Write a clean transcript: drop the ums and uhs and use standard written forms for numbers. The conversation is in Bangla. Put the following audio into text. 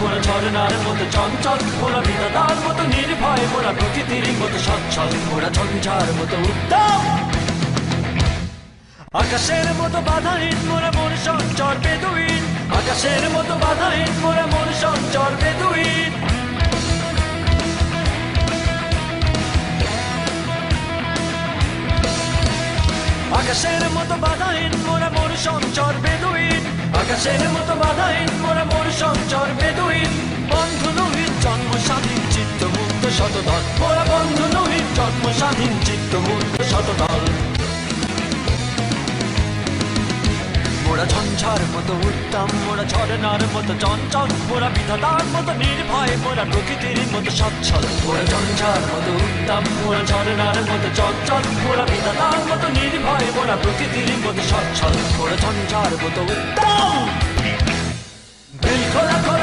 মোরা ঝরনার মতো চঞ্চল, মোরা বিধাতার মতো নির্ভয়, মোরা প্রকৃতির মতো সচ্ছল, মোরা ঝঞ্ঝার মতো উদ্যম। আকাশের মতো বাধাহীন মোরা মন সঞ্চর বেদুইন, আকাশের মতো বাধাহীন মোরা মন সঞ্চর বেদুইন। আকাশের মতো বাধাহীন মোরা মন সঞ্চর বেদুইন, আকাশের মতো বাধাহীন মোরা মন সঞ্চর বেদুইন। বন্ধু নহিত জন্ম স্বাধীন চিত্ত মুক্ত শতদল, মোরা বন্ধু নহিত জন্ম স্বাধীন চিত্ত মুক্ত শতদল। মোরা ঝঞ্ঝার মতো উত্তম, মোরা ঝরনার মতো চঞ্চল, মোরা বিধাতার মতো নির্ভয়, মোরা প্রকৃতির মতো সচ্ছল। মোরা ঝঞ্ঝার মতো উত্তম, মোরা ঝরনার মতো চঞ্চল, মোরা বিধাতার মতো নির্ভয়, মোরা প্রকৃতির মতো সচ্ছল, মোরা ঝঞ্ঝার মতো উত্তম। দিল খোলা খোলা